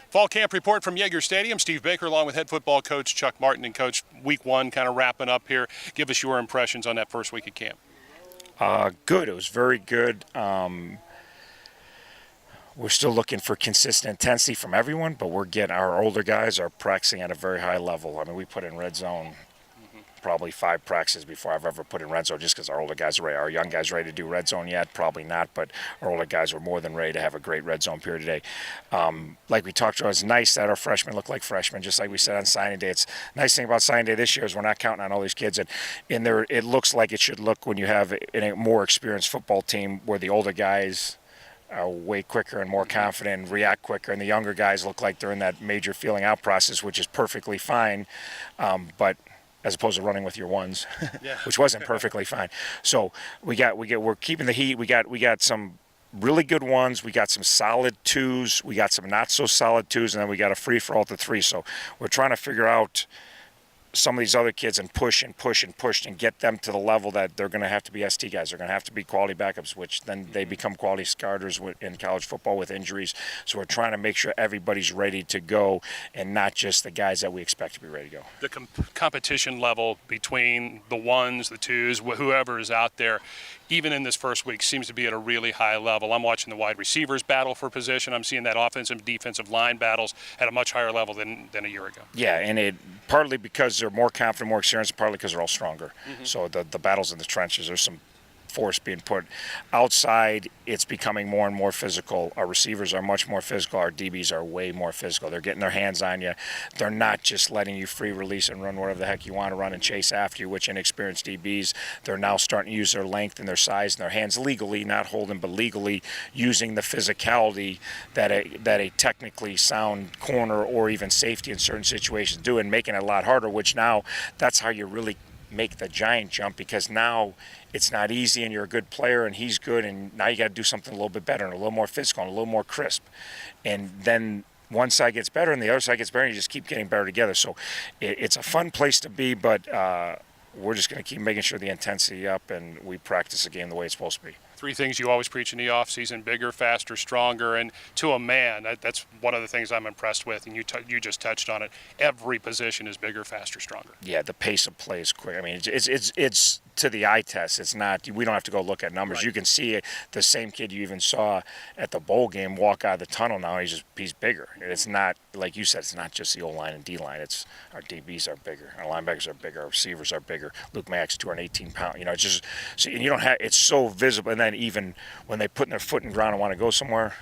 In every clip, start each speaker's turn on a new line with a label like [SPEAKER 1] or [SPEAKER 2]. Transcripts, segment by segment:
[SPEAKER 1] Fall camp report from Yager Stadium. Steve Baker along with head football coach Chuck Martin. And Coach, week one kind of wrapping up here. Give us your impressions on that first week of camp.
[SPEAKER 2] Good. It was very good. We're still looking for consistent intensity from everyone, but our older guys are practicing at a very high level. I mean, we put in red zone probably 5 practices before I've ever put in red zone, just because our older guys are ready. Our young guys ready to do red zone yet? Probably not, but our older guys were more than ready to have a great red zone period today. Like we talked about, it's nice that our freshmen look like freshmen, just like we said on signing day. It's nice thing about signing day this year is we're not counting on all these kids, and it looks like it should look when you have a more experienced football team where the older guys are way quicker and more confident and react quicker, and the younger guys look like they're in that major feeling out process, which is perfectly fine, but as opposed to running with your ones, which wasn't perfectly fine. So we're keeping the heat. We got some really good ones. We got some solid 2s. We got some not so solid 2s, and then we got a free for all to 3. So we're trying to figure out some of these other kids and push and get them to the level that they're going to have to be ST guys. They're going to have to be quality backups, which then they become quality starters in college football with injuries. So we're trying to make sure everybody's ready to go and not just the guys that we expect to be ready to go.
[SPEAKER 1] The competition level between the 1s, the 2s, whoever is out there, even in this first week, seems to be at a really high level. I'm watching the wide receivers battle for position. I'm seeing that offensive and defensive line battles at a much higher level than a year ago.
[SPEAKER 2] Yeah, and it partly because they're more confident, more experienced, partly because they're all stronger. So the battles in the trenches, there's some force being put outside. It's becoming more and more physical. Our receivers are much more physical. Our DBs are way more physical. They're getting their hands on you. They're not just letting you free release and run whatever the heck you want to run and chase after you, which inexperienced DBs, they're now starting to use their length and their size and their hands legally, not holding, but legally using the physicality that a technically sound corner or even safety in certain situations do, and making it a lot harder, which now that's how you really make the giant jump, because now it's not easy and you're a good player and he's good, and now you got to do something a little bit better and a little more physical and a little more crisp. And then one side gets better and the other side gets better, and you just keep getting better together. So it's a fun place to be, but we're just going to keep making sure the intensity up and we practice the game the way it's supposed to be.
[SPEAKER 1] 3 things you always preach in the offseason: bigger, faster, stronger. And to a man, that's one of the things I'm impressed with, and you just touched on it. Every position is bigger, faster, stronger.
[SPEAKER 2] Yeah, the pace of play is quick. I mean, it's to the eye test. It's not, we don't have to go look at numbers. Right. You can see it. The same kid you even saw at the bowl game walk out of the tunnel now, he's bigger. It's not, like you said, it's not just the O-line and D-line. It's our DBs are bigger, our linebackers are bigger, our receivers are bigger. Luke Mack's 218 pounds. It's just, so, and you don't have, it's so visible. And then even when they put their foot in the ground and want to go somewhere,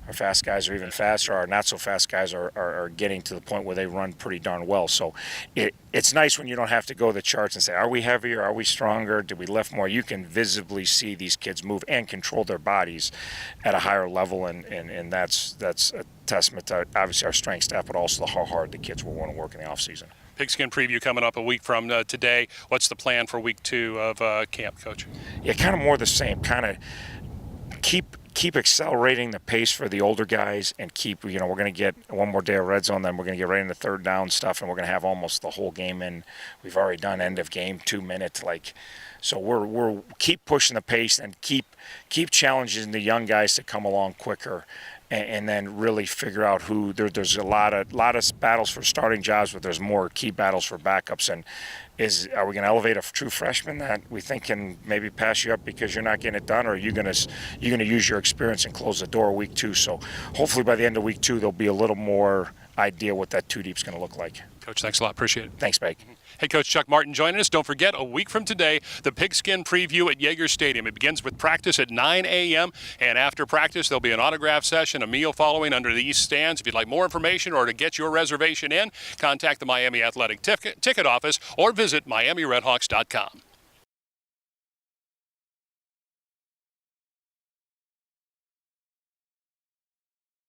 [SPEAKER 2] our fast guys are even faster. Our not so fast guys are getting to the point where they run pretty darn well. So it's nice when you don't have to go to the charts and say, are we heavier? Are we stronger? Did we lift more? You can visibly see these kids move and control their bodies at a higher level, and that's a testament to obviously our strength staff, but also how hard the kids will want to work in the offseason.
[SPEAKER 1] Pigskin preview coming up a week from today. What's the plan for week 2 of camp, Coach?
[SPEAKER 2] Yeah, kind of more the same. Kind of keep accelerating the pace for the older guys, and we're going to get one more day of red zone, then we're going to get right into third down stuff, and we're going to have almost the whole game in. We've already done end of game 2 minutes, so we're keep pushing the pace and keep challenging the young guys to come along quicker, and then really figure out who there's a lot of battles for starting jobs, but there's more key battles for backups. And are we going to elevate a true freshman that we think can maybe pass you up because you're not getting it done, or are you going to use your experience and close the door week 2? So hopefully by the end of week 2 there'll be a little more idea what that 2 deep is going to look like.
[SPEAKER 1] Coach, thanks a lot. Appreciate it.
[SPEAKER 2] Thanks, Mike.
[SPEAKER 1] Hey, Coach Chuck Martin joining us. Don't forget, a week from today, the Pigskin preview at Yager Stadium. It begins with practice at 9 a.m., and after practice, there'll be an autograph session, a meal following under the east stands. If you'd like more information or to get your reservation in, contact the Miami Athletic Ticket Office or visit MiamiRedHawks.com.